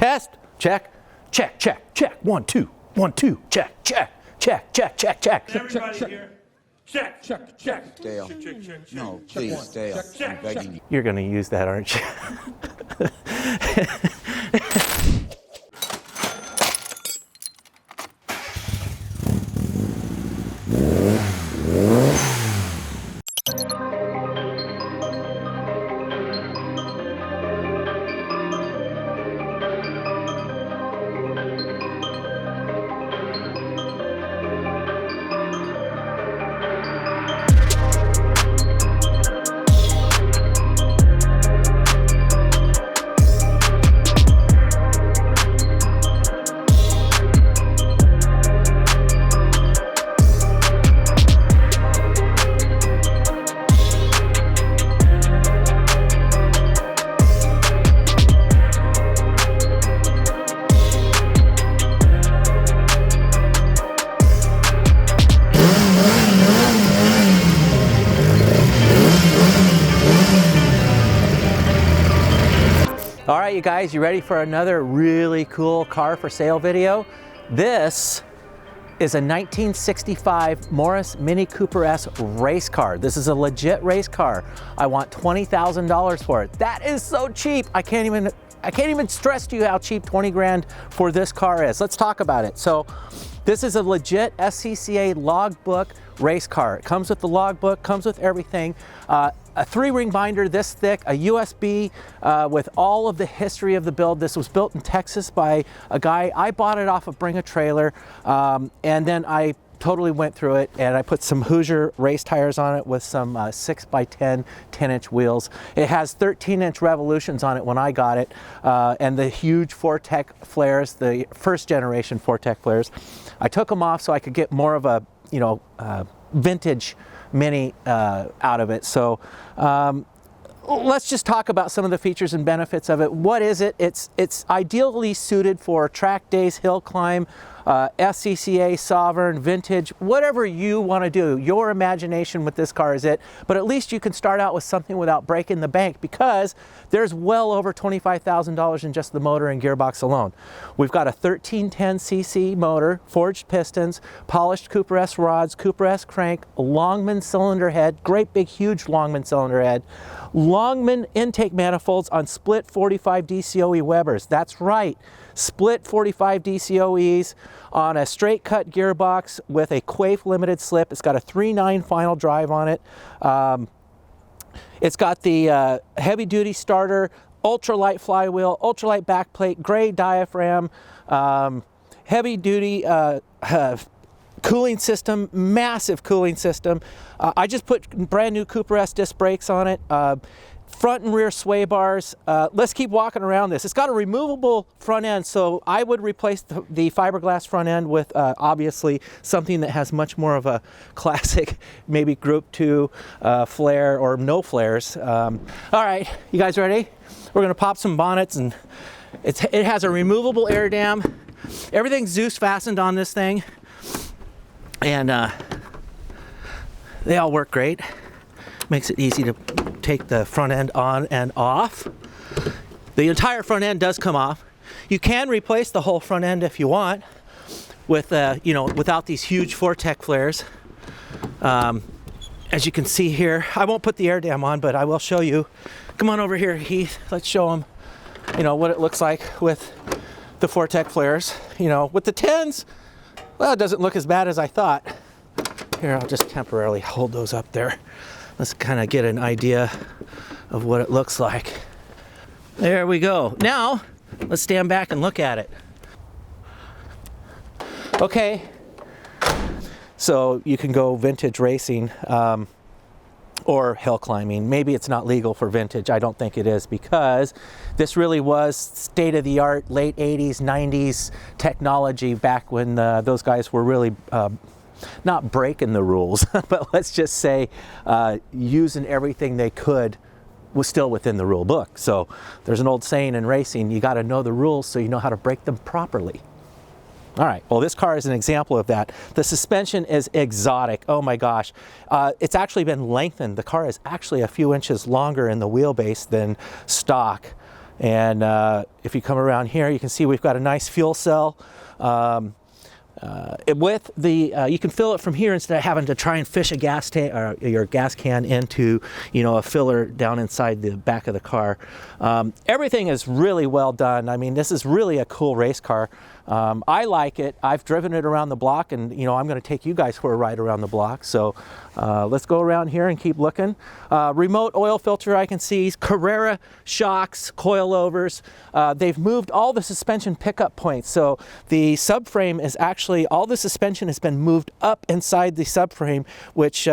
Test. Check. Check, check, check. 1, 2, 1, 2. Check, check, check, check, check, check. Everybody here. Check, check, check. Dale. Check, check, check. No, please, Dale. I'm begging you. You're going to use that, aren't you? All right, you guys, you ready for another really cool car for sale video? This is a 1965 Morris Mini Cooper S race car. This is a legit race car. I want $20,000 for it. That is so cheap. I can't even stress to you how cheap 20 grand for this car is. Let's talk about it. So this is a legit SCCA logbook race car. It comes with the logbook, comes with everything. A 3-ring binder this thick, a USB with all of the history of the build. This was built in Texas by a guy. I bought it off of Bring a Trailer, and then I totally went through it, and I put some Hoosier race tires on it with some 6x10 10-inch wheels. It has 13-inch revolutions on it when I got it, and the huge Fortec flares, the first generation Fortec flares. I took them off so I could get more of a, vintage Mini out of it. So let's just talk about some of the features and benefits of it. What is it? It's ideally suited for track days, hill climb, SCCA, sovereign, vintage, whatever you want to do. Your imagination with this car is it, but at least you can start out with something without breaking the bank, because there's well over $25,000 in just the motor and gearbox alone. We've got a 1310cc motor, forged pistons, polished Cooper S rods, Cooper S crank, Longman cylinder head, great big huge Longman cylinder head, Longman intake manifolds on split 45 DCOE Webers. That's right, split 45 DCOEs on a straight cut gearbox with a Quaife limited slip. It's got a 3.9 final drive on it. It's got the heavy duty starter, ultralight flywheel, ultralight backplate, gray diaphragm, heavy duty cooling system, massive cooling system. I just put brand new Cooper S disc brakes on it. Front and rear sway bars. Let's keep walking around this. It's got a removable front end, so I would replace the fiberglass front end with obviously something that has much more of a classic, maybe Group 2 flare or no flares. All right, you guys ready? We're gonna pop some bonnets, and it has a removable air dam. Everything's Zeus fastened on this thing, and they all work great. Makes it easy to take the front end on and off. The entire front end does come off. You can replace the whole front end if you want with, without these huge Fortec flares. As you can see here, I won't put the air dam on, but I will show you. Come on over here, Heath. Let's show them, what it looks like with the Fortec flares. With the 10s, well, it doesn't look as bad as I thought. Here, I'll just temporarily hold those up there. Let's kind of get an idea of what it looks like. There we go. Now, let's stand back and look at it. Okay, so you can go vintage racing or hill climbing. Maybe it's not legal for vintage. I don't think it is, because this really was state-of-the-art, late 80s, 90s technology back when those guys were really not breaking the rules, but let's just say using everything they could was still within the rule book. So there's an old saying in racing, you got to know the rules so you know how to break them properly. All right, well, this car is an example of that. The suspension is exotic. Oh my gosh. It's actually been lengthened. The car is actually a few inches longer in the wheelbase than stock. And if you come around here, you can see we've got a nice fuel cell. With the you can fill it from here instead of having to try and fish a gas tank or your gas can into, you know, a filler down inside the back of the car. Everything is really well done. I mean, this is really a cool race car. I like it. I've driven it around the block, and you know, I'm going to take you guys for a ride around the block. So let's go around here and keep looking. Remote oil filter, I can see. Carrera shocks, coilovers. They've moved all the suspension pickup points. So the subframe is actually, all the suspension has been moved up inside the subframe, which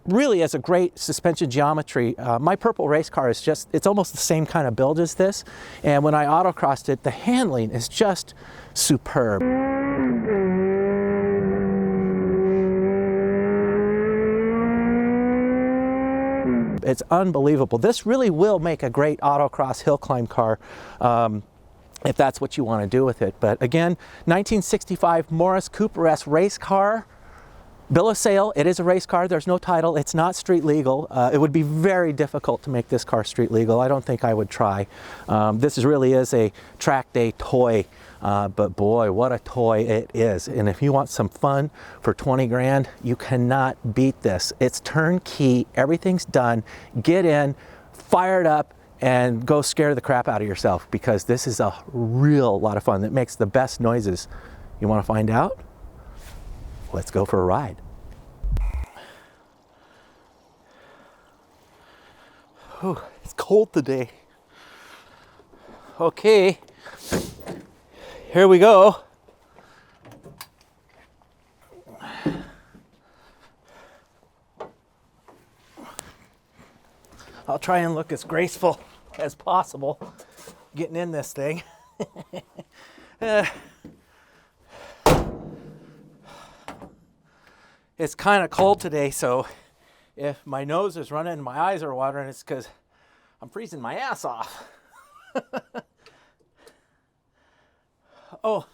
really is a great suspension geometry. My purple race car is just, it's almost the same kind of build as this. And when I autocrossed it, the handling is just superb. It's unbelievable. This really will make a great autocross hill climb car. If that's what you want to do with it. But again, 1965 Morris Cooper S race car. Bill of sale, it is a race car. There's no title. It's not street legal. It would be very difficult to make this car street legal. I don't think I would try. This really is a track day toy, but boy, what a toy it is. And if you want some fun for 20 grand, you cannot beat this. It's turnkey, everything's done. Get in, fire it up, and go scare the crap out of yourself, because this is a real lot of fun. It makes the best noises. You want to find out? Let's go for a ride. Whew, it's cold today. Okay, here we go. I'll try and look as graceful as possible getting in this thing. It's kind of cold today, so if my nose is running and my eyes are watering, it's because I'm freezing my ass off. Oh,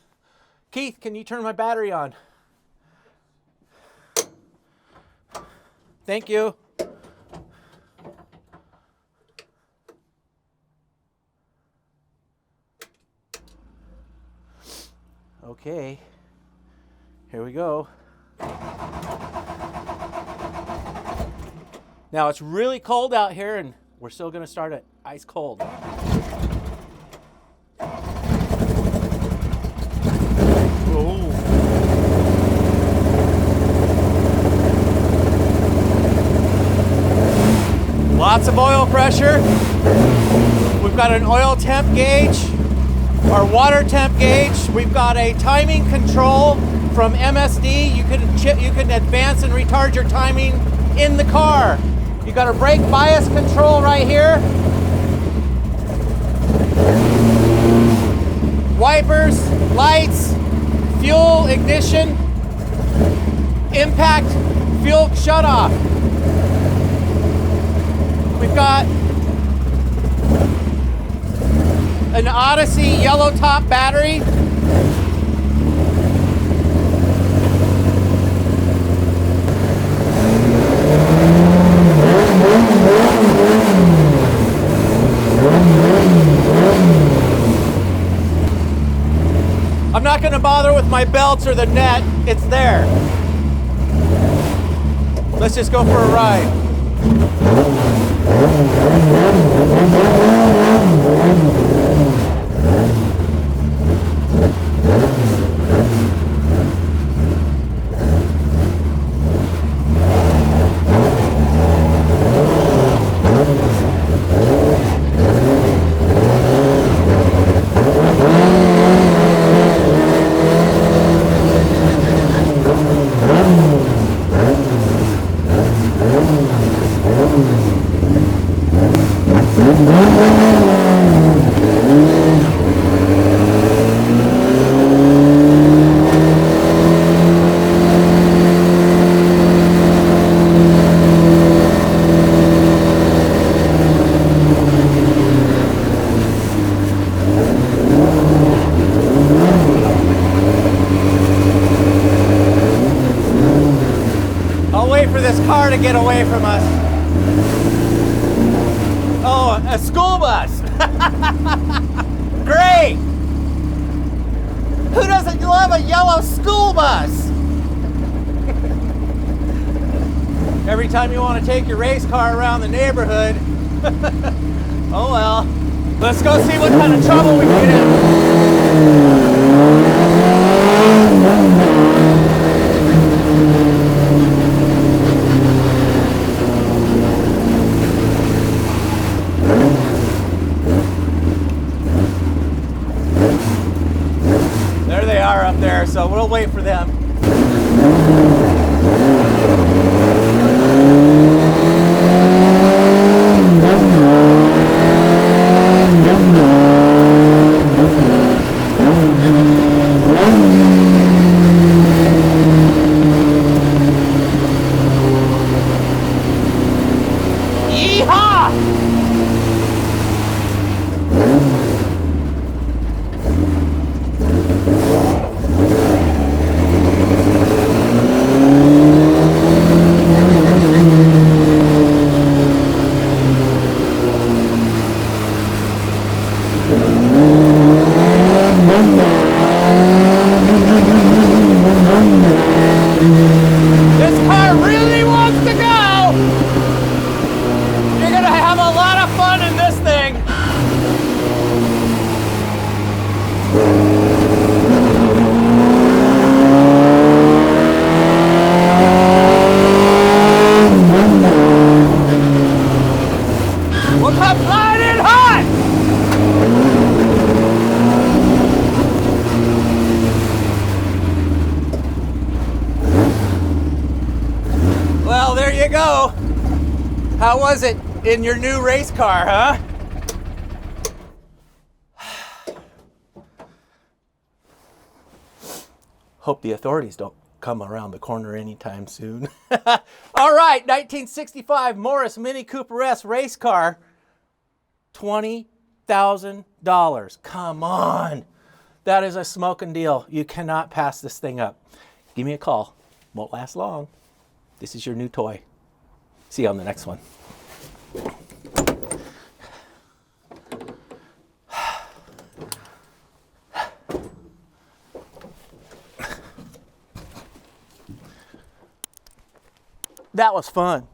Keith, can you turn my battery on? Thank you. Okay, here we go. Now it's really cold out here, and we're still going to start it ice cold. Oh. Lots of oil pressure. We've got an oil temp gauge, our water temp gauge. We've got a timing control from MSD. You can advance and retard your timing in the car. You got a brake bias control right here. Wipers, lights, fuel ignition, impact, fuel shutoff. We've got an Odyssey yellow top battery. I'm not going to bother with my belts or the net. It's there. Let's just go for a ride. To get away from us. Oh, a school bus. Great! Who doesn't love a yellow school bus? Every time you want to take your race car around the neighborhood. Oh well. Let's go see what kind of trouble we can get in. There they are up there, so we'll wait for them. Yeehaw! This car really wants to go! You're gonna have a lot of fun in this thing! We'll come flying in hot! Well, there you go. How was it in your new race car, huh? Hope the authorities don't come around the corner anytime soon. All right, 1965 Morris Mini Cooper S race car, $20,000. Come on. That is a smoking deal. You cannot pass this thing up. Give me a call. Won't last long. This is your new toy. See you on the next one. That was fun.